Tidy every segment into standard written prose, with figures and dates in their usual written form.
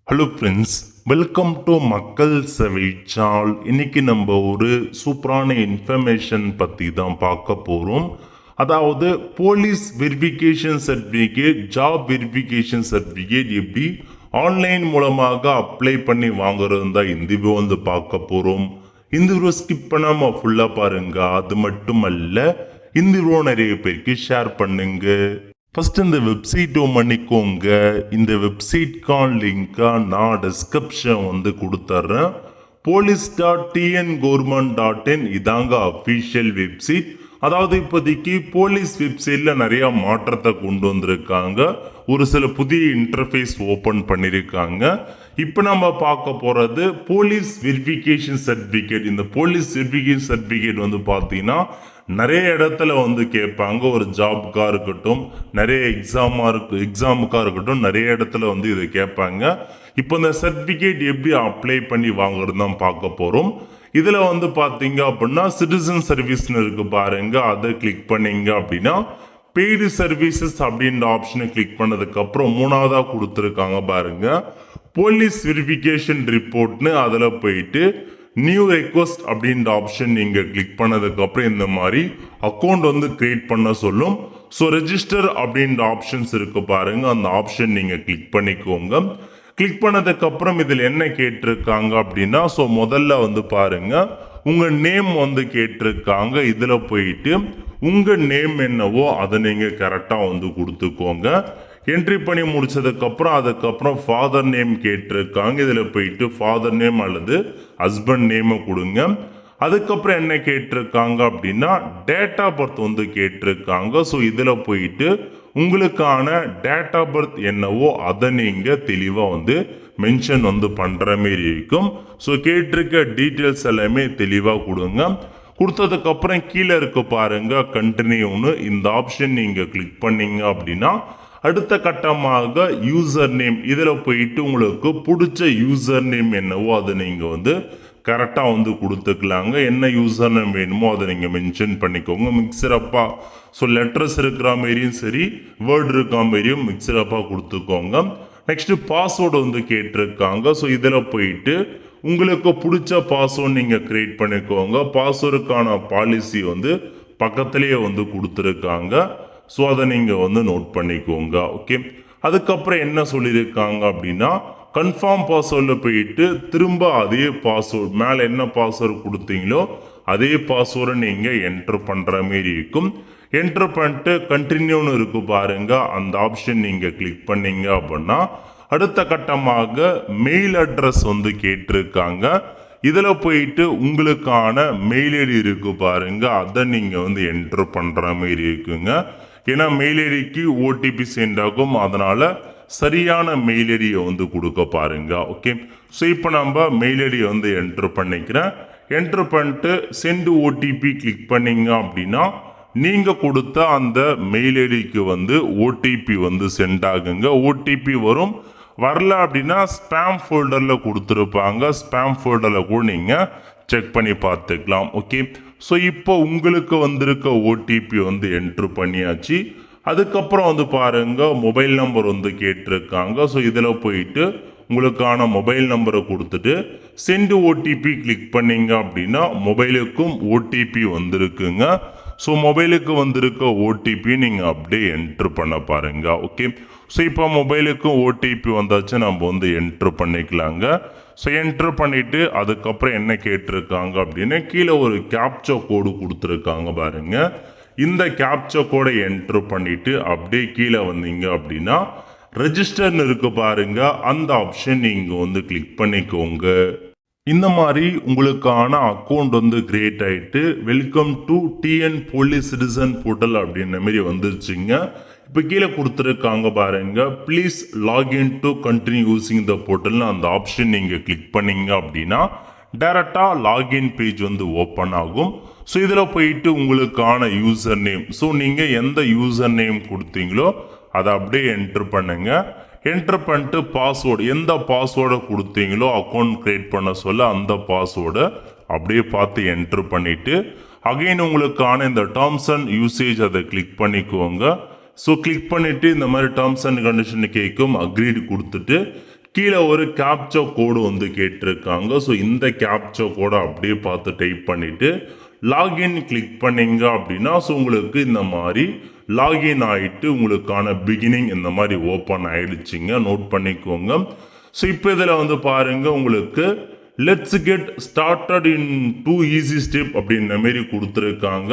Hello friends, welcome to மக்கள் சேவை channel. இன்னைக்கு நம்ம ஒரு சூப்பரான இன்ஃபர்மேஷன் பற்றி தான் பார்க்க போகிறோம். அதாவது police verification certificate, job verification certificate எப்படி ஆன்லைன் மூலமாக அப்ளை பண்ணி வாங்குறது தான் இந்த வீடியோ வந்து பார்க்க போகிறோம். இந்த வீடியோ ஸ்கிப் பண்ணாமல் ஃபுல்லாக பாருங்க. அது மட்டும் அல்ல, இந்த வீடியோ நிறைய பேருக்கு ஷேர் பண்ணுங்க. ஃபர்ஸ்ட் இந்த வெப்சைட் பண்ணிக்கோங்க. இந்த வெப்சைட்கான லிங்கை நான் டிஸ்கிரிப்ஷன் வந்து கொடுத்துட்றேன். police.tngov.in இதாங்க அஃபீஷியல் வெப்சைட். அதாவது இப்போதைக்கு போலீஸ் வெப்சைட்டில் நிறையா மாற்றத்தை கொண்டு வந்திருக்காங்க. ஒரு சில புதிய இன்டர்ஃபேஸ் ஓப்பன் பண்ணியிருக்காங்க. இப்போ நம்ம பார்க்க போகிறது போலீஸ் வெரிஃபிகேஷன் சர்டிஃபிகேட். இந்த போலீஸ் வெரிஃபிகேஷன் சர்டிஃபிகேட் வந்து பார்த்தீங்கன்னா நிறைய இடத்துல வந்து கேட்பாங்க. ஒரு ஜாப்காக இருக்கட்டும், நிறைய எக்ஸாமுக்காக இருக்கட்டும், நிறைய இடத்துல வந்து இதை கேட்பாங்க. இப்போ இந்த சர்டிஃபிகேட் எப்படி அப்ளை பண்ணி வாங்குறது தான் பார்க்க போகிறோம். இதில் வந்து பார்த்தீங்க அப்படின்னா சிட்டிசன் சர்வீஸ்னு இருக்கு பாருங்க, அதை கிளிக் பண்ணீங்க அப்படின்னா பெய்டு சர்வீசஸ் அப்படின்ற ஆப்ஷனை கிளிக் பண்ணதுக்கப்புறம் மூணாவதாக கொடுத்துருக்காங்க பாருங்க, போலீஸ் வெரிஃபிகேஷன் ரிப்போர்ட்னு. அதில் போயிட்டு நியூ ரெக்வஸ்ட் அப்படின்ற ஆப்ஷன் நீங்கள் கிளிக் பண்ணதுக்கப்புறம் இந்த மாதிரி அக்கௌண்ட் வந்து கிரியேட் பண்ண சொல்லும். ஸோ ரெஜிஸ்டர் அப்படின்ற ஆப்ஷன்ஸ் இருக்கு பாருங்க, அந்த ஆப்ஷன் நீங்கள் கிளிக் பண்ணிக்கோங்க. கிளிக் பண்ணதுக்கப்புறம் இதில் என்ன கேட்டிருக்காங்க அப்படின்னா, ஸோ முதல்ல வந்து பாருங்க உங்கள் நேம் வந்து கேட்டிருக்காங்க. இதில் போயிட்டு உங்கள் நேம் என்னவோ அதை நீங்கள் கரெக்டாக வந்து கொடுத்துக்கோங்க. என்ட்ரி பண்ணி முடிச்சதுக்கப்புறம் அதுக்கப்புறம் ஃபாதர் நேம் கேட்டிருக்காங்க. இதில் போயிட்டு ஃபாதர் நேம் அல்லது ஹஸ்பண்ட் நேமை கொடுங்க. அதுக்கப்புறம் என்ன கேட்டிருக்காங்க அப்படின்னா டேட் ஆஃப் பர்த் வந்து கேட்டிருக்காங்க. ஸோ இதில் போயிட்டு உங்களுக்கான டேட் ஆஃப் பர்த் என்னவோ அதை நீங்கள் தெளிவாக வந்து மென்ஷன் வந்து பண்ணுற மாரி இருக்கும். ஸோ கேட்டிருக்க டீட்டெயில்ஸ் எல்லாமே தெளிவாக கொடுங்க. கொடுத்ததுக்கப்புறம் கீழே இருக்க பாருங்க கண்டினியூன்னு, இந்த ஆப்ஷன் நீங்கள் கிளிக் பண்ணீங்க அப்படின்னா அடுத்த கட்டமாக யூசர் நேம், இதில் போயிட்டு உங்களுக்கு பிடிச்ச யூசர் நேம் என்னவோ அதை நீங்கள் வந்து கரெக்டாக வந்து கொடுத்துக்கலாங்க. என்ன யூசர் நேம் வேணுமோ அதை நீங்கள் மென்ஷன் பண்ணிக்கோங்க. மிக்சரப்பாக ஸோ லெட்டர்ஸ் இருக்கிற மாரியும் சரி, வேர்டு இருக்கிற மாரியும் மிக்சரப்பாக கொடுத்துக்கோங்க. நெக்ஸ்ட்டு பாஸ்வேர்டு வந்து கேட்டிருக்காங்க. ஸோ இதில் போயிட்டு உங்களுக்கு பிடிச்ச பாஸ்வேர்டு நீங்கள் க்ரியேட் பண்ணிக்கோங்க. பாஸ்வேர்டுக்கான பாலிசி வந்து பக்கத்துலேயே வந்து கொடுத்துருக்காங்க. ஸோ அதை நீங்கள் வந்து நோட் பண்ணிக்கோங்க. ஓகே, அதுக்கப்புறம் என்ன சொல்லியிருக்காங்க அப்படின்னா கன்ஃபார்ம் பாஸ்வேர்டில் போயிட்டு திரும்ப அதே பாஸ்வேர்டு, மேலே என்ன பாஸ்வேர்டு கொடுத்தீங்களோ அதே பாஸ்வேர்டை நீங்கள் என்ட்ரு பண்ணுற மாரி இருக்கும். என்ட்ரு பண்ணிட்டு கண்டினியூன்னு இருக்கு பாருங்க, அந்த ஆப்ஷன் நீங்கள் கிளிக் பண்ணீங்க அப்படின்னா அடுத்த கட்டமாக மெயில் அட்ரஸ் வந்து கேட்டிருக்காங்க. இதில் போயிட்டு உங்களுக்கான மெயில் ஐடி இருக்கு பாருங்க, அதை நீங்கள் வந்து என்ட்ரு பண்ணுற மாரி இருக்குங்க. ஏன்னா மெயில் ஐடிக்கு ஓடிபி சென்ட் ஆகும், அதனால் சரியான மெயில் ஐடியை வந்து கொடுக்க பாருங்க. ஓகே, ஸோ இப்போ நம்ம மெயில் ஐடியை வந்து என்ட்ரு பண்ணிக்கிறேன். என்ட்ரு பண்ணிட்டு சென்ட் ஓடிபி கிளிக் பண்ணிங்க அப்படின்னா நீங்கள் கொடுத்த அந்த மெயில் ஐடிக்கு வந்து ஓடிபி வந்து சென்ட் ஆகுங்க. ஓடிபி வரும். வரல அப்படின்னா ஸ்பேம் ஃபோல்டரில் கொடுத்துருப்பாங்க, ஸ்பேம் ஃபோல்டரில் கூட நீங்கள் செக் பண்ணி பார்த்துக்கலாம். ஓகே, ஸோ இப்போ உங்களுக்கு வந்திருக்க ஓடிபி வந்து என்ட்ரு பண்ணியாச்சு. அதுக்கப்புறம் வந்து பாருங்கள் மொபைல் நம்பர் வந்து கேட்டிருக்காங்க. ஸோ இதில் போயிட்டு உங்களுக்கான மொபைல் நம்பரை கொடுத்துட்டு சென்ட் ஓடிபி கிளிக் பண்ணிங்க அப்படின்னா மொபைலுக்கும் ஓடிபி வந்திருக்குங்க. ஸோ மொபைலுக்கு வந்திருக்க ஓடிபி நீங்கள் அப்படியே என்ட்ரு பண்ண பாருங்க. ஓகே, ஸோ இப்போ மொபைலுக்கும் ஓடிபி வந்தாச்சு, நம்ம வந்து என்ட்ரு பண்ணிக்கலாங்க. ஸோ என்ட்ரு பண்ணிவிட்டு அதுக்கப்புறம் என்ன கேட்டிருக்காங்க அப்படின்னா கீழே ஒரு கேப்சா கோடு கொடுத்துருக்காங்க பாருங்க. இந்த கேப்சா கோடை என்ட்ரு பண்ணிவிட்டு அப்படியே கீழே வந்தீங்க அப்படின்னா ரெஜிஸ்டர்னு இருக்கு பாருங்க, அந்த ஆப்ஷன் நீங்கள் வந்து கிளிக் பண்ணிக்கோங்க. இந்த மாதிரி உங்களுக்கான அக்கௌண்ட் வந்து கிரியேட் ஆகிட்டு welcome to TN police citizen portal அப்படின்ற மாதிரி வந்துருச்சுங்க. இப்போ கீழே கொடுத்துருக்காங்க பாருங்க, please login to continue using the போர்ட்டல்னு அந்த ஆப்ஷன் நீங்கள் கிளிக் பண்ணீங்க அப்படின்னா டைரெக்டாக லாகின் பேஜ் வந்து ஓப்பன் ஆகும். ஸோ இதில் போயிட்டு உங்களுக்கான யூசர் நேம், ஸோ நீங்கள் எந்த யூசர் நேம் கொடுத்தீங்களோ அதை அப்படியே என்ட்ரு பண்ணுங்க. என்ட்ரு பண்ணிட்டு பாஸ்வேர்டு, எந்த பாஸ்வேர்டை கொடுத்தீங்களோ அக்கௌண்ட் க்ரியேட் பண்ண சொல்ல அந்த பாஸ்வேர்டை அப்படியே பார்த்து என்ட்ரு பண்ணிவிட்டு அகைன் உங்களுக்கான இந்த டேர்ம்ஸ் அண்ட் யூசேஜ் அதை கிளிக் பண்ணிக்கோங்க. ஸோ கிளிக் பண்ணிவிட்டு இந்த மாதிரி டேர்ம்ஸ் அண்ட் கண்டிஷன் கேட்கும், அக்ரீடு கொடுத்துட்டு கீழே ஒரு கேப்சா கோடு வந்து கேட்டிருக்காங்க. ஸோ இந்த கேப்சா கோடை அப்படியே பார்த்து டைப் பண்ணிவிட்டு லாகின் கிளிக் பண்ணீங்க அப்படின்னா ஸோ உங்களுக்கு இந்த மாதிரி லாகின் ஆகிட்டு உங்களுக்கான பிகினிங் இந்த மாதிரி ஓப்பன் ஆயிடுச்சுங்க. நோட் பண்ணிக்கோங்க. ஸோ இப்போ இதில் வந்து பாருங்கள் உங்களுக்கு let's get started in 2 easy step அப்படின்ற மாரி கொடுத்துருக்காங்க.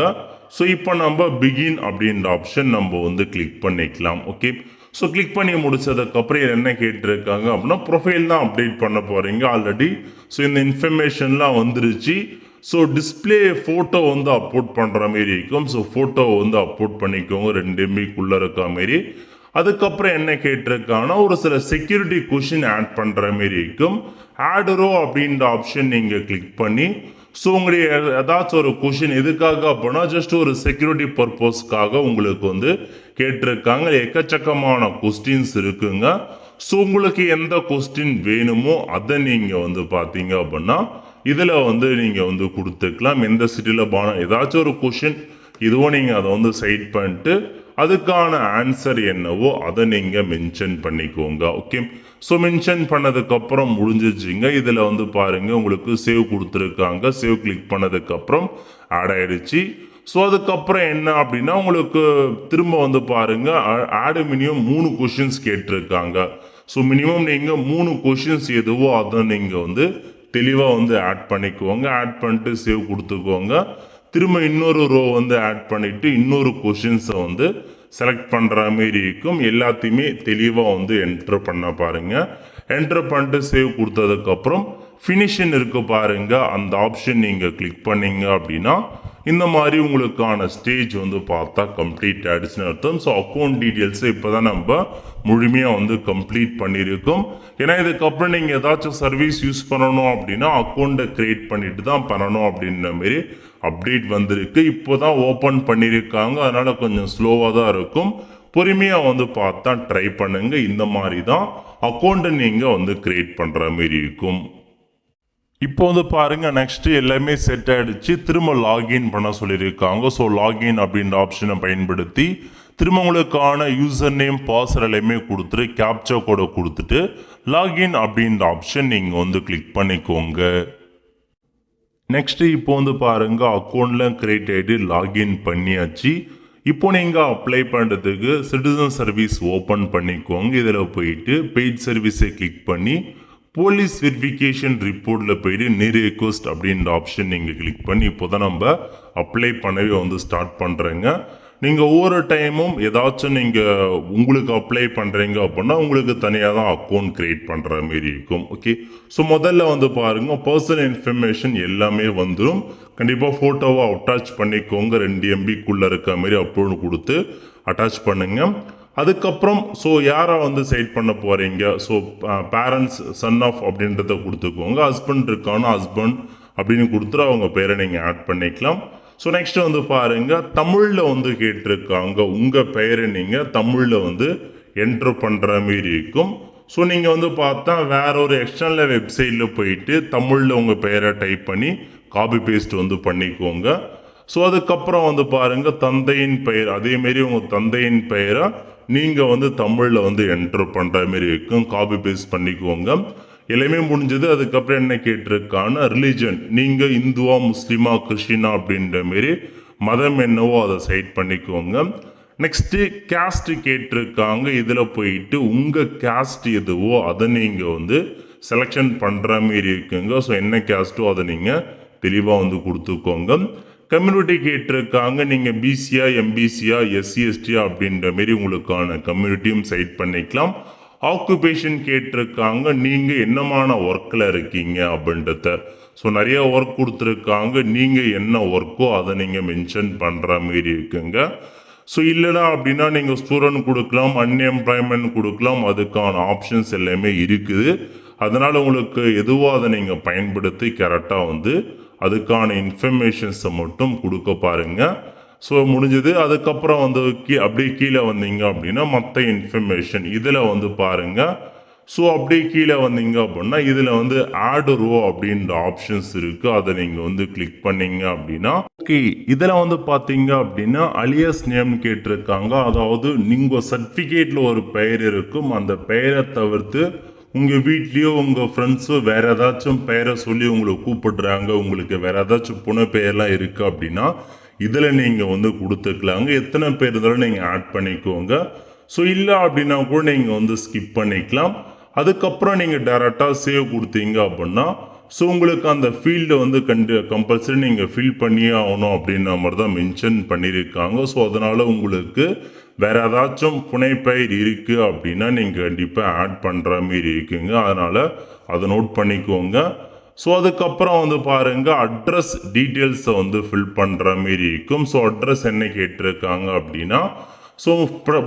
ஸோ இப்போ நம்ம பிகின் அப்படின்ற ஆப்ஷன் நம்ம வந்து கிளிக் பண்ணிக்கலாம். ஓகே, ஸோ கிளிக் பண்ணி முடிச்சதுக்கப்புறம் என்ன கேட்டிருக்காங்க அப்படின்னா ப்ரொஃபைல் தான் அப்டேட் பண்ண போகிறீங்க ஆல்ரெடி. ஸோ இந்த இன்ஃபர்மேஷன்லாம் வந்துருச்சு. ஸோ டிஸ்பிளே ஃபோட்டோ வந்து அப்லோட் பண்ணுற மாரி இருக்கும். ஸோ ஃபோட்டோ வந்து அப்லோட் பண்ணிக்கோங்க 2 MBக்குள்ளே இருக்க மாரி. அதுக்கப்புறம் என்ன கேட்டிருக்காங்கன்னா ஒரு சில செக்யூரிட்டி கொஷின் ஆட் பண்ணுற மாரி இருக்கும். ஆட் ரோ அப்படின்ற ஆப்ஷன் நீங்கள் கிளிக் பண்ணி ஸோ உங்களுடைய ஏதாச்சும் ஒரு கொஷின் எதுக்காக அப்படின்னா ஜஸ்ட் ஒரு செக்யூரிட்டி பர்பஸ்க்காக உங்களுக்கு வந்து கேட்டிருக்காங்க. எக்கச்சக்கமான கொஸ்டின்ஸ் இருக்குங்க. ஸோ உங்களுக்கு எந்த கொஸ்டின் வேணுமோ அதை நீங்கள் வந்து பார்த்தீங்க அப்படின்னா இதில் வந்து நீங்கள் வந்து கொடுத்துக்கலாம். எந்த சிட்டியில் ஏதாச்சும் ஒரு கொஷின் இதுவும் நீங்கள் அதை வந்து சைட் பண்ணிட்டு அதுக்கான ஆன்சர் என்னவோ அதை நீங்கள் மென்ஷன் பண்ணிக்கோங்க. ஓகே, ஸோ மென்ஷன் பண்ணதுக்கப்புறம் முடிஞ்சிச்சுங்க. இதில் வந்து பாருங்கள் உங்களுக்கு சேவ் கொடுத்துருக்காங்க. சேவ் கிளிக் பண்ணதுக்கப்புறம் ஆட் ஆகிடுச்சு. ஸோ அதுக்கப்புறம் என்ன அப்படின்னா உங்களுக்கு திரும்ப வந்து பாருங்கள் ஆடு மினிமம் 3 கொஷின்ஸ் கேட்டிருக்காங்க. ஸோ மினிமம் நீங்கள் 3 கொஷின்ஸ் எதுவோ அதை நீங்கள் வந்து தெளிவாக வந்து ஆட் பண்ணிக்கோங்க. ஆட் பண்ணிட்டு சேவ் கொடுத்துக்கோங்க. திரும்ப இன்னொரு ரோ வந்து ஆட் பண்ணிவிட்டு இன்னொரு கொஷின்ஸை வந்து செலக்ட் பண்ணுற மாரி இருக்கும். எல்லாத்தையுமே தெளிவாக வந்து என்ட்ரு பண்ண பாருங்கள். என்ட்ரு பண்ணிட்டு சேவ் கொடுத்ததுக்கப்புறம் ஃபினிஷிங் இருக்குது பாருங்கள், அந்த ஆப்ஷன் நீங்கள் கிளிக் பண்ணீங்க அப்படின்னா இந்த மாதிரி உங்களுக்கான ஸ்டேஜ் வந்து பார்த்தா கம்ப்ளீட் ஆகிடுச்சுன்னு அர்த்தம். ஸோ அக்கௌண்ட் டீட்டெயில்ஸை இப்போ தான் நம்ம முழுமையாக வந்து கம்ப்ளீட் பண்ணியிருக்கோம். ஏன்னா இதுக்கப்புறம் நீங்கள் ஏதாச்சும் சர்வீஸ் யூஸ் பண்ணணும் அப்படின்னா அக்கௌண்ட்டை க்ரியேட் பண்ணிட்டு தான் பண்ணணும் அப்படின்ற மாரி அப்டேட் வந்திருக்கு. இப்போ தான் ஓப்பன் பண்ணியிருக்காங்க. அதனால் கொஞ்சம் ஸ்லோவாக தான் இருக்கும். பொறுமையாக வந்து பார்த்தா ட்ரை பண்ணுங்க. இந்த மாதிரி தான் அக்கௌண்ட்டை நீங்கள் வந்து க்ரியேட் பண்ணுற மாரி இருக்கும். இப்போ வந்து பாருங்க நெக்ஸ்ட் எல்லாமே செட் ஆகிடுச்சு. திரும்ப லாகின் பண்ண சொல்லியிருக்காங்க. ஸோ லாகின் அப்படின்ற ஆப்ஷனை பயன்படுத்தி திரும்ப உங்களுக்கான யூசர் நேம் பாஸ்வேர்ட் எல்லாமே கொடுத்துட்டு கேப்சா கோடை கொடுத்துட்டு லாகின் அப்படின்ற ஆப்ஷன் நீங்கள் வந்து கிளிக் பண்ணிக்கோங்க. நெக்ஸ்ட் இப்போ வந்து பாருங்க அக்கௌண்ட்ல கிரியேட் ஆகிட்டு லாகின் பண்ணியாச்சு. இப்போ நீங்கள் அப்ளை பண்ணுறதுக்கு சிட்டிசன் சர்வீஸ் ஓப்பன் பண்ணிக்கோங்க. இதில் போயிட்டு பெய்ட் சர்வீஸை கிளிக் பண்ணி போலீஸ் வெரிஃபிகேஷன் ரிப்போர்ட்டில் போயிட்டு நீ ரெக்வஸ்ட் அப்படின்ற ஆப்ஷன் நீங்கள் கிளிக் பண்ணி இப்போ தான் நம்ம அப்ளை பண்ணவே வந்து ஸ்டார்ட் பண்ணுறேங்க. நீங்கள் ஒவ்வொரு டைமும் ஏதாச்சும் நீங்கள் உங்களுக்கு அப்ளை பண்ணுறீங்க அப்படின்னா உங்களுக்கு தனியாக தான் அக்கௌண்ட் க்ரியேட் பண்ணுற மாரி இருக்கும். ஓகே, ஸோ முதல்ல வந்து பாருங்கள் பர்சனல் இன்ஃபர்மேஷன் எல்லாமே வந்துடும். கண்டிப்பாக ஃபோட்டோவை அட்டாச் பண்ணிக்கோங்க. 2 MBக்குள்ளே இருக்க மாதிரி அப்லோடு கொடுத்து அட்டாச் பண்ணுங்கள். அதுக்கப்புறம் ஸோ யாரை வந்து செட் பண்ண போகிறீங்க, ஸோ பேரண்ட்ஸ் சன் ஆஃப் அப்படின்றத கொடுத்துக்கோங்க. ஹஸ்பண்ட் இருக்கான ஹஸ்பண்ட் அப்படின்னு கொடுத்துட்டு அவங்க பேரை நீங்கள் ஆட் பண்ணிக்கலாம். ஸோ நெக்ஸ்ட் வந்து பாருங்கள் தமிழில் வந்து கேட்டிருக்காங்க. உங்கள் பெயரை நீங்கள் தமிழில் வந்து என்ட்ரு பண்ணுற மாரி இருக்கும். ஸோ நீங்கள் வந்து பார்த்தா வேற ஒரு எக்ஸ்டர்னல் வெப்சைட்டில் போயிட்டு தமிழில் உங்கள் பெயரை டைப் பண்ணி காப்பி பேஸ்ட் வந்து பண்ணிக்கோங்க. ஸோ அதுக்கப்புறம் வந்து பாருங்கள் தந்தையின் பெயர் அதேமாரி உங்கள் தந்தையின் பெயரை நீங்கள் வந்து தமிழில் வந்து என்ட்ரு பண்ணுற மாரி இருக்கும். காப்பி பேஸ்ட் பண்ணிக்கோங்க. எல்லாமே முடிஞ்சது. அதுக்கப்புறம் என்ன கேட்டிருக்கான ரிலிஜன் நீங்கள் இந்துவா முஸ்லீமா கிறிஸ்டினா அப்படின்ற மாரி மதம் என்னவோ அதை சைட் பண்ணிக்கோங்க. நெக்ஸ்ட்டு கேஸ்ட் கேட்டிருக்காங்க. இதில் போயிட்டு உங்கள் கேஸ்ட் எதுவோ அதை நீங்கள் வந்து செலெக்ஷன் பண்ணுற மாரி இருக்குங்க. ஸோ என்ன கேஸ்ட்டோ அதை நீங்கள் தெளிவாக வந்து கொடுத்துக்கோங்க. கம்யூனிட்டி கேட்டிருக்காங்க. நீங்கள் பிசியா எம்பிசியா எஸ்சி எஸ்டியா அப்படின்ற மாரி உங்களுக்கான கம்யூனிட்டியும் சைட் பண்ணிக்கலாம். ஆக்குபேஷன் கேட்டிருக்காங்க. நீங்கள் என்னமான ஒர்க்கில் இருக்கீங்க அப்படின்றத. ஸோ நிறைய ஒர்க் கொடுத்துருக்காங்க. நீங்கள் என்ன ஒர்க்கோ அதை நீங்கள் மென்ஷன் பண்ணுற மாரி இருக்குங்க. ஸோ இல்லைனா அப்படின்னா நீங்கள் ஸ்டூடெண்ட் கொடுக்கலாம், அன்எம்ப்ளாய்மெண்ட் கொடுக்கலாம். அதுக்கான ஆப்ஷன்ஸ் எல்லாமே இருக்குது. அதனால் உங்களுக்கு எதுவோ அதை நீங்கள் பயன்படுத்தி கரெக்டாக வந்து அதுக்கான இன்ஃபர்மேஷன்ஸை மட்டும் கொடுக்க பாருங்கள். ஸோ முடிஞ்சது. அதுக்கப்புறம் வந்து அப்படியே கீழே வந்தீங்க அப்படின்னா மற்ற இன்ஃபர்மேஷன் இதில் வந்து பாருங்கள். ஸோ அப்படியே கீழே வந்தீங்க அப்படின்னா இதில் வந்து ஆட் ரோ அப்படின்ற ஆப்ஷன்ஸ் இருக்குது. அதை நீங்கள் வந்து கிளிக் பண்ணீங்க அப்படின்னா ஓகே இதில் வந்து பார்த்தீங்க அப்படின்னா அலியஸ் நேம் கேட்டிருக்காங்க. அதாவது நீங்கள் சர்டிஃபிகேட்டில் ஒரு பெயர் இருக்கும். அந்த பெயரை தவிர்த்து உங்கள் வீட்லேயோ உங்கள் ஃப்ரெண்ட்ஸோ வேறு ஏதாச்சும் பெயரை சொல்லி உங்களை கூப்பிடுறாங்க, உங்களுக்கு வேறு ஏதாச்சும் புனை பெயர்லாம் இருக்குது அப்படின்னா இதில் நீங்கள் வந்து கொடுத்துக்கலாங்க. எத்தனை பேர் இருந்தாலும் நீங்கள் ஆட் பண்ணிக்கோங்க. ஸோ இல்லை அப்படின்னா கூட நீங்கள் வந்து ஸ்கிப் பண்ணிக்கலாம். அதுக்கப்புறம் நீங்கள் டேரெக்டாக சேவ் கொடுத்தீங்க அப்படின்னா ஸோ உங்களுக்கு அந்த ஃபீல்டை வந்து கம்பல்சரி நீங்கள் ஃபில் பண்ணியே ஆகணும் அப்படின்ற மாதிரி தான் மென்ஷன் பண்ணியிருக்காங்க. ஸோ அதனால் உங்களுக்கு வேறு ஏதாச்சும் புனைப்பெயர் இருக்குது அப்படின்னா நீங்கள் கண்டிப்பாக ஆட் பண்ணுற மாரி இருக்குங்க. அதனால் அதை நோட் பண்ணிக்கோங்க. ஸோ அதுக்கப்புறம் வந்து பாருங்கள் அட்ரஸ் டீட்டெயில்ஸை வந்து ஃபில் பண்ணுற மாரி இருக்கும். ஸோ அட்ரஸ் என்ன கேட்டிருக்காங்க அப்படின்னா ஸோ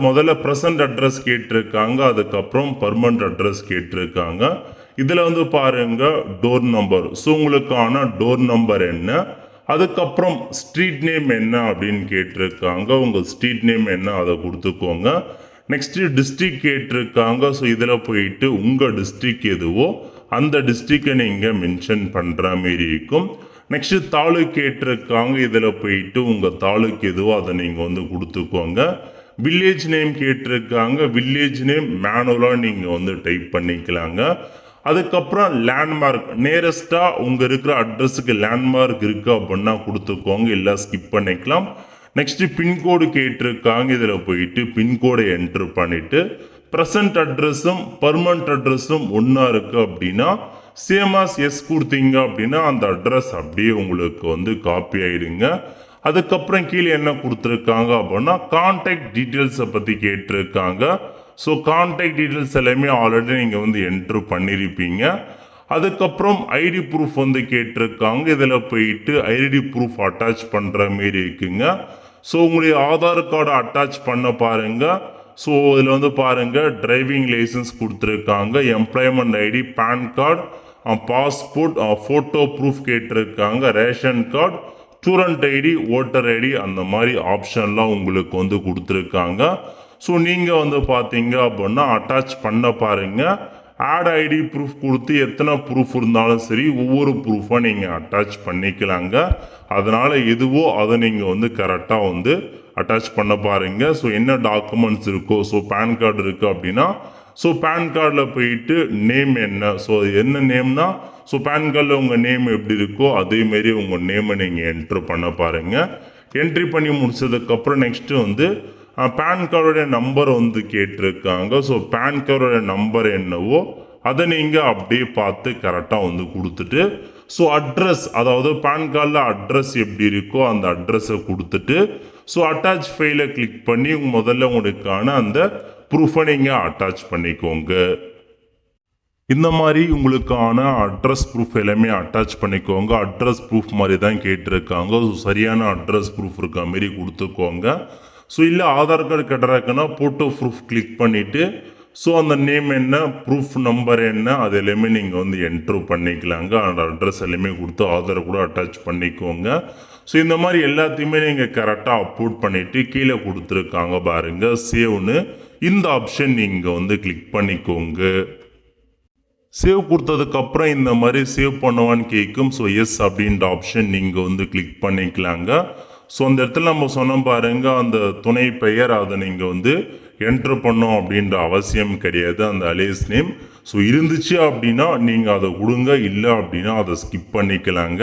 முதல்ல ப்ரெசன்ட் அட்ரஸ் கேட்டிருக்காங்க, அதுக்கப்புறம் பர்மனண்ட் அட்ரஸ் கேட்டிருக்காங்க. இதில் வந்து பாருங்க டோர் நம்பர், ஸோ உங்களுக்கான டோர் நம்பர் என்ன, அதுக்கப்புறம் ஸ்ட்ரீட் நேம் என்ன அப்படின்னு கேட்டிருக்காங்க. உங்கள் ஸ்ட்ரீட் நேம் என்ன அதை கொடுத்துக்கோங்க. நெக்ஸ்ட்டு டிஸ்ட்ரிக் கேட்டிருக்காங்க. ஸோ இதில் போயிட்டு உங்கள் டிஸ்ட்ரிக் எதுவோ அந்த டிஸ்ட்ரிக்டை நீங்கள் மென்ஷன் பண்ணுற மாரி இருக்கும். நெக்ஸ்ட்டு தாலுக் கேட்டிருக்காங்க. இதில் போயிட்டு உங்கள் தாலுக் எதுவோ அதை நீங்கள் வந்து கொடுத்துக்கோங்க. வில்லேஜ் நேம் கேட்டிருக்காங்க. வில்லேஜ் நேம் மேனுவலாக நீங்கள் வந்து டைப் பண்ணிக்கலாங்க. அதுக்கப்புறம் லேண்ட்மார்க் நியரஸ்ட்டாக உங்கள் இருக்கிற அட்ரஸுக்கு லேண்ட்மார்க் இருக்குது அப்படின்னா கொடுத்துக்கோங்க, இல்லை ஸ்கிப் பண்ணிக்கலாம். நெக்ஸ்ட்டு பின்கோடு கேட்டிருக்காங்க. இதில் போயிட்டு பின்கோடை என்ட்ரு பண்ணிவிட்டு ப்ரெசன்ட் அட்ரஸும் பர்மனண்ட் அட்ரஸும் ஒன்றா இருக்குது அப்படின்னா சேமாஸ் எஸ் கொடுத்தீங்க அப்படின்னா அந்த அட்ரஸ் அப்படியே உங்களுக்கு வந்து காப்பி ஆகிடுங்க. அதுக்கப்புறம் கீழே என்ன கொடுத்துருக்காங்க அப்படின்னா கான்டாக்ட் டீட்டெயில்ஸை பற்றி கேட்டிருக்காங்க. ஸோ கான்டாக்ட் டீட்டெயில்ஸ் எல்லாமே ஆல்ரெடி நீங்கள் வந்து என்ட்ரு பண்ணியிருப்பீங்க. அதுக்கப்புறம் ஐடி ப்ரூஃப் வந்து கேட்டிருக்காங்க. இதில் போயிட்டு ஐடி ப்ரூஃப் அட்டாச் பண்ணுற மாரி இருக்குங்க. ஸோ உங்களுடைய ஆதார் கார்டை அட்டாச் பண்ண பாருங்கள். ஸோ இதில் வந்து பாருங்கள் டிரைவிங் லைசன்ஸ் கொடுத்துருக்காங்க, employment ID, pan card, passport, photo proof கேட்டிருக்காங்க, ration card, student ID, voter ID, அந்த மாதிரி ஆப்ஷன்லாம் உங்களுக்கு வந்து கொடுத்துருக்காங்க. ஸோ நீங்கள் வந்து பார்த்தீங்க அப்படின்னா அட்டாச் பண்ண பாருங்கள். ஆட் ஐடி ப்ரூஃப் கொடுத்து எத்தனை ப்ரூஃப் இருந்தாலும் சரி ஒவ்வொரு ப்ரூஃபாக நீங்கள் அட்டாச் பண்ணிக்கலாங்க. அதனால் எதுவோ அதை நீங்கள் வந்து கரெக்டாக வந்து அட்டாச் பண்ண பாருங்கள். ஸோ என்ன டாக்குமெண்ட்ஸ் இருக்கோ, ஸோ பேன் கார்டு இருக்குது அப்படின்னா ஸோ பேன் கார்டில் போயிட்டு நேம் என்ன, ஸோ என்ன நேம்னா ஸோ பேன் கார்டில் உங்கள் நேம் எப்படி இருக்கோ அதேமாரி உங்கள் நேமை நீங்கள் என்ட்ரு பண்ண பாருங்கள். என்ட்ரி பண்ணி முடிச்சதுக்கப்புறம் நெக்ஸ்ட்டு வந்து பேன் கார்டோடைய நம்பர் வந்து கேட்டிருக்காங்க. ஸோ பேன் கார்டோடைய நம்பர் என்னவோ அதை நீங்கள் அப்படியே பார்த்து கரெக்டாக வந்து கொடுத்துட்டு ஸோ அட்ரஸ், அதாவது பேன் கார்டில் அட்ரஸ் எப்படி இருக்கோ அந்த அட்ரஸை கொடுத்துட்டு ஸோ அட்டாச் ஃபைலை கிளிக் பண்ணி முதல்ல உங்களுக்கான அந்த ப்ரூஃபை நீங்கள் அட்டாச் பண்ணிக்கோங்க. இந்த மாதிரி உங்களுக்கான அட்ரஸ் ப்ரூஃப் எல்லாமே அட்டாச் பண்ணிக்கோங்க. அட்ரஸ் ப்ரூஃப் மாதிரி தான் கேட்டிருக்காங்க. ஸோ சரியான அட்ரஸ் ப்ரூஃப் இருக்க மாரி கொடுத்துக்கோங்க. ஸோ இல்லை ஆதார் கார்டு கட்டுறாக்குன்னா ஃபோட்டோ ப்ரூஃப் கிளிக் பண்ணிவிட்டு ஸோ அந்த நேம் என்ன, ப்ரூஃப் நம்பர் என்ன, அது எல்லாமே நீங்கள் வந்து என்ட்ரு பண்ணிக்கலாங்க. அந்த அட்ரஸ் எல்லாமே கொடுத்து ஆதார் கூட அட்டாச் பண்ணிக்கோங்க. ஸோ இந்த மாதிரி எல்லாத்தையுமே நீங்கள் கரெக்டாக அப்லோட் பண்ணிவிட்டு கீழே கொடுத்துருக்காங்க பாருங்கள் சேவ்னு, இந்த ஆப்ஷன் நீங்கள் வந்து கிளிக் பண்ணிக்கோங்க. சேவ் கொடுத்ததுக்கப்புறம் இந்த மாதிரி சேவ் பண்ணுவான்னு கேட்கும். ஸோ எஸ் அப்படின்ற ஆப்ஷன் நீங்கள் வந்து கிளிக் பண்ணிக்கலாங்க. ஸோ அந்த இடத்துல நம்ம சொன்னோம் பாருங்க அந்த துணை பெயர் அதை நீங்கள் வந்து என்ட்ரு பண்ணோம் அப்படின்ற அவசியம் கிடையாது, அந்த அலேஸ் நேம். ஸோ இருந்துச்சு அப்படின்னா நீங்கள் அதை கொடுங்க, இல்லை அப்படின்னா அதை ஸ்கிப் பண்ணிக்கலாங்க.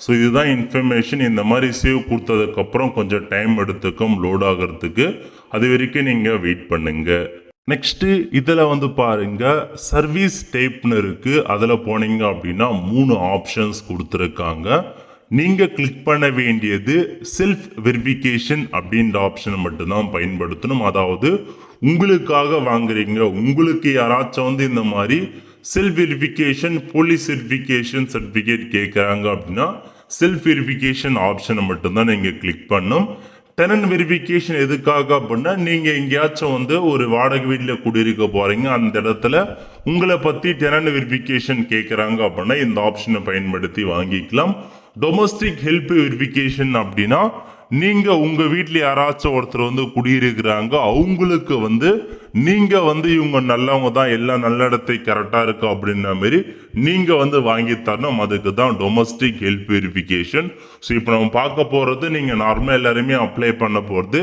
ஸோ இதுதான் இன்ஃபர்மேஷன். இந்த மாதிரி சேவ் கொடுத்ததுக்கப்புறம் கொஞ்சம் டைம் எடுத்துக்கும் லோட் ஆகிறதுக்கு, அது வரைக்கும் நீங்கள் வெயிட் பண்ணுங்க. நெக்ஸ்ட்டு இதில் வந்து பாருங்க சர்வீஸ் டைப்னு இருக்குது. அதில் போனீங்க அப்படின்னா 3 ஆப்ஷன்ஸ் கொடுத்துருக்காங்க. நீங்கள் கிளிக் பண்ண வேண்டியது செல்ஃப் வெரிஃபிகேஷன் அப்படின்ற ஆப்ஷனை மட்டும்தான் பயன்படுத்தணும். அதாவது உங்களுக்காக வாங்குறீங்க, உங்களுக்கு யாராச்சும் வந்து இந்த மாதிரி self verification, police verification certificate கேட்குறாங்க அப்படின்னா செல்ஃப் வெரிஃபிகேஷன் ஆப்ஷனை மட்டும்தான் நீங்கள் கிளிக் பண்ணும். டெனன்ட் வெரிஃபிகேஷன் எதுக்காக அப்படின்னா நீங்கள் எங்கேயாச்சும் வந்து ஒரு வாடகை வீட்டில் குடியிருக்க போகிறீங்க, அந்த இடத்துல உங்களை பற்றி டெனன்ட் வெரிஃபிகேஷன் கேட்குறாங்க அப்படின்னா இந்த ஆப்ஷனை பயன்படுத்தி வாங்கிக்கலாம். டொமஸ்டிக் ஹெல்ப் வெரிஃபிகேஷன் அப்படின்னா நீங்கள் உங்கள் வீட்டில் யாராச்சும் ஒருத்தர் வந்து குடியிருக்கிறாங்க, அவங்களுக்கு வந்து நீங்கள் வந்து இவங்க நல்லவங்க தான், எல்லாம் நல்ல இடத்தை கரெக்டாக இருக்கு அப்படின்ற மாரி நீங்கள் வந்து வாங்கி தரணும். அதுக்கு தான் டொமஸ்டிக் ஹெல்ப் வெரிஃபிகேஷன். ஸோ இப்போ நம்ம பார்க்க போகிறது நீங்கள் நார்மலாக எல்லாருமே அப்ளை பண்ண போகிறது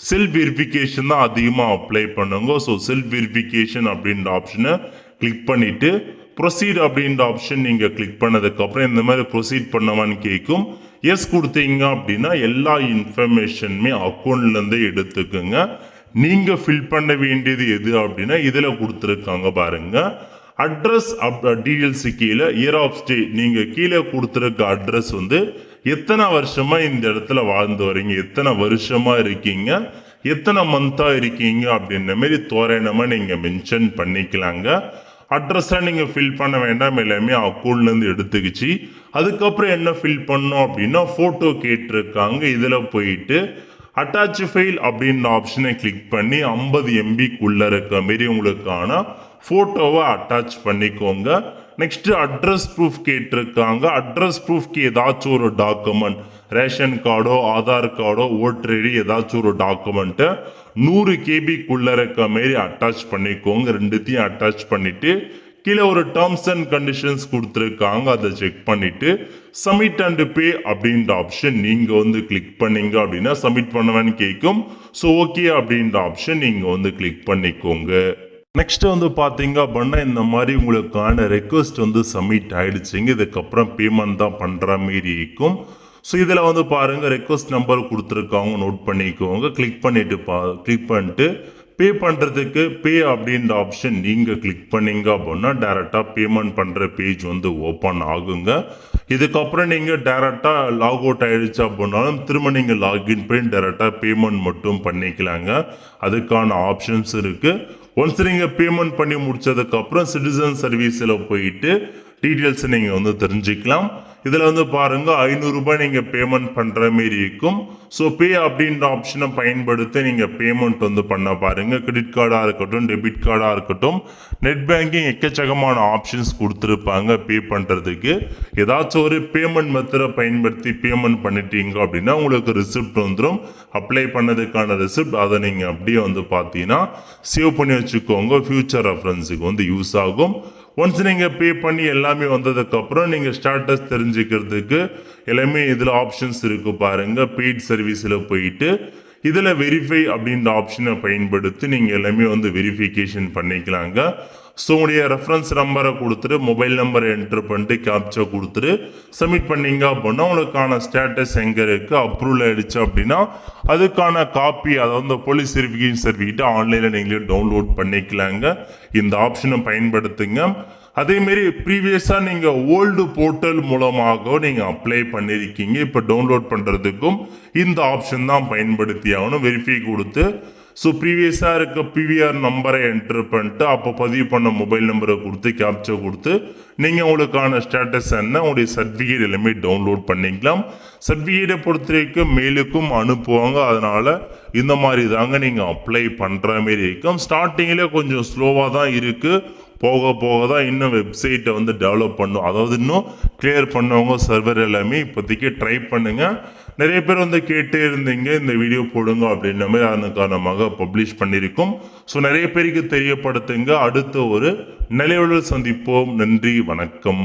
செல்ஃப் வெரிஃபிகேஷன் தான் அதிகமாக அப்ளை பண்ணுங்க. ஸோ செல்ஃப் வெரிஃபிகேஷன் அப்படின்ற ஆப்ஷனை கிளிக் பண்ணிட்டு ப்ரொசீட் அப்படின்ற ஆப்ஷன் நீங்கள் கிளிக் பண்ணதுக்கப்புறம் இந்த மாதிரி ப்ரொசீட் பண்ணவான்னு கேட்கும். எஸ் கொடுத்தீங்க அப்படின்னா எல்லா இன்ஃபர்மேஷனுமே அக்கௌண்ட்லேருந்து எடுத்துக்குங்க. நீங்கள் ஃபில் பண்ண வேண்டியது எது அப்படின்னா இதில் கொடுத்துருக்காங்க பாருங்க. அட்ரஸ் டீடைல்ஸு கீழே இயர் ஆஃப் ஸ்டே நீங்கள் கீழே கொடுத்துருக்க அட்ரஸ் வந்து எத்தனை வருஷமா இந்த இடத்துல வாழ்ந்து வரீங்க, எத்தனை வருஷமா இருக்கீங்க, எத்தனை மந்த்தா இருக்கீங்க அப்படின்ற மாதிரி தோராயமாக நீங்கள் மென்ஷன் பண்ணிக்கலாங்க. அட்ரஸாக நீங்கள் ஃபில் பண்ண வேண்டாம், எல்லாமே அக்கௌண்ட்லேருந்து எடுத்துக்கிச்சு. அதுக்கப்புறம் என்ன ஃபில் பண்ணோம் அப்படின்னா ஃபோட்டோ கேட்டிருக்காங்க. இதில் போயிட்டு அட்டாச் ஃபைல் அப்படின்ற ஆப்ஷனை கிளிக் பண்ணி 50 MBக்குள்ளே இருக்க மாரி உங்களுக்கான ஃபோட்டோவை அட்டாச் பண்ணிக்கோங்க. நெக்ஸ்ட் அட்ரஸ் ப்ரூஃப் கேட்டிருக்காங்க. அட்ரஸ் ப்ரூஃப்க்கு ஏதாச்சும் ஒரு டாக்குமெண்ட், ரேஷன் கார்டோ ஆதார் கார்டோ ஓட்டர் ஐடி ஏதாச்சும் ஒரு டாக்குமெண்ட்டை 100 KBக்குள்ளே இருக்க மாரி அட்டாச் பண்ணிக்கோங்க. ரெண்டுத்தையும் அட்டாச் பண்ணிவிட்டு கீழே ஒரு டேர்ம்ஸ் அண்ட் கண்டிஷன்ஸ் கொடுத்துருக்காங்க, அதை செக் பண்ணிவிட்டு சப்மிட் அண்ட் பே அப்படின்ற ஆப்ஷன் நீங்கள் வந்து கிளிக் பண்ணீங்க அப்படின்னா சப்மிட் பண்ணுவேன்னு கேட்கும். ஸோ ஓகே அப்படின்ற ஆப்ஷன் நீங்கள் வந்து கிளிக் பண்ணிக்கோங்க. நெக்ஸ்ட் வந்து பார்த்தீங்க அப்படின்னா இந்த மாதிரி உங்களுக்கான ரெக்வஸ்ட் வந்து சப்மிட் ஆகிடுச்சிங்க. இதுக்கப்புறம் பேமெண்ட் தான் பண்ணுற மாரி இருக்கும். ஸோ இதில் வந்து பாருங்கள் ரெக்வஸ்ட் நம்பர் கொடுத்துருக்காங்க, நோட் பண்ணிக்கோங்க. கிளிக் பண்ணிட்டு பே பண்ணுறதுக்கு பே அப்படின்ற ஆப்ஷன் நீங்கள் கிளிக் பண்ணீங்க அப்படின்னா டேரெக்டாக பேமெண்ட் பண்ணுற பேஜ் வந்து ஓப்பன் ஆகுங்க. இதுக்கப்புறம் நீங்கள் டேரெக்டாக லாக் அவுட் ஆகிடுச்சு அப்படின்னாலும் திரும்ப நீங்கள் லாகின் பண்ணி டேரெக்டாக பேமெண்ட் மட்டும் பண்ணிக்கலாங்க. அதுக்கான ஆப்ஷன்ஸ் இருக்குது. ஒன்ஸ் நீங்கள் பேமெண்ட் பண்ணி முடிச்சதுக்கப்புறம் சிட்டிசன் சர்வீஸில் போயிட்டு டீட்டெயில்ஸை நீங்கள் வந்து தெரிஞ்சுக்கலாம். இதில் வந்து பாருங்கள் 500 ரூபாய் நீங்கள் பேமெண்ட் பண்ணுற மாரி இருக்கும். ஸோ பே அப்படின்ற ஆப்ஷனை பயன்படுத்தி நீங்கள் பேமெண்ட் வந்து பண்ண பாருங்கள். கிரெடிட் கார்டாக இருக்கட்டும், டெபிட் கார்டாக இருக்கட்டும், நெட் பேங்கிங் எக்கச்சக்கமான ஆப்ஷன்ஸ் கொடுத்துருப்பாங்க பே பண்ணுறதுக்கு. ஏதாச்சும் ஒரு பேமெண்ட் மெத்தடை பயன்படுத்தி பேமெண்ட் பண்ணிட்டீங்க அப்படின்னா உங்களுக்கு ரிசிப்ட் வந்துடும். அப்ளை பண்ணதுக்கான ரிசிப்ட் அதை நீங்கள் அப்படியே வந்து பார்த்தீங்கன்னா சேவ் பண்ணி வச்சுக்கோங்க. ஃபியூச்சர் ரெஃபரன்ஸுக்கு வந்து யூஸ் ஆகும். ஒன்ஸ் நீங்கள் பே பண்ணி எல்லாமே வந்ததுக்கப்புறம் நீங்கள் ஸ்டேட்டஸ் தெரிஞ்சுக்கிறதுக்கு எல்லாமே இதில் ஆப்ஷன்ஸ் இருக்குது பாருங்கள். பெய்ட் சர்வீஸில் போயிட்டு இதில் வெரிஃபை அப்படின்ற ஆப்ஷனை பயன்படுத்தி நீங்கள் எல்லாமே வந்து வெரிஃபிகேஷன் பண்ணிக்கலாங்க. ஸோ உங்களுடைய ரெஃபரன்ஸ் நம்பரை கொடுத்துட்டு மொபைல் நம்பரை என்ட்ரு பண்ணிட்டு கேப்சா கொடுத்துட்டு சப்மிட் பண்ணிங்க அப்படின்னா உங்களுக்கான ஸ்டேட்டஸ் எங்கே இருக்குது, அப்ரூவல் ஆகிடுச்சு அப்படின்னா அதுக்கான காப்பி, அதாவது போலீஸ் வெரிஃபிகேஷன் சர்டிஃபிகேட் ஆன்லைனில் நீங்களே டவுன்லோட் பண்ணிக்கலாங்க. இந்த ஆப்ஷனை பயன்படுத்துங்க. அதேமாரி ப்ரீவியஸாக நீங்கள் ஓல்டு போர்ட்டல் மூலமாக நீங்கள் அப்ளை பண்ணியிருக்கீங்க, இப்போ டவுன்லோட் பண்ணுறதுக்கும் இந்த ஆப்ஷன் தான் பயன்படுத்தி ஆகணும். வெரிஃபை கொடுத்து ஸோ ப்ரீவியஸாக இருக்க பிவிஆர் நம்பரை என்ட்ரு பண்ணிட்டு அப்போ பதிவு பண்ண மொபைல் நம்பரை கொடுத்து கேப்சா கொடுத்து நீங்கள் உங்களுக்கான ஸ்டேட்டஸ் என்ன, உங்களுடைய சர்டிஃபிகேட் எல்லாமே டவுன்லோட் பண்ணிக்கலாம். சர்டிஃபிகேட்டை பொறுத்த வரைக்கும் மெயிலுக்கும் அனுப்புவாங்க. அதனால் இந்த மாதிரி தாங்க நீங்கள் அப்ளை பண்ணுற மாரி இருக்கும். ஸ்டார்டிங்கில் கொஞ்சம் ஸ்லோவாக தான் இருக்குது. போக போக தான் இன்னும் வெப்சைட்டை வந்து டெவலப் பண்ணும். அதாவது இன்னும் கிளியர் பண்ணவங்க சர்வர் எல்லாமே இப்போதைக்கு ட்ரை பண்ணுங்கள். நிறைய பேர் வந்து கேட்டே இருந்தீங்க இந்த வீடியோ போடுங்க அப்படின்ற மாதிரி, அதன் காரணமாக பப்ளிஷ் பண்ணியிருக்கோம். ஸோ நிறைய பேருக்கு தெரியப்படுத்துங்க. அடுத்த ஒரு நிலையுடன் சந்திப்போம். நன்றி, வணக்கம்.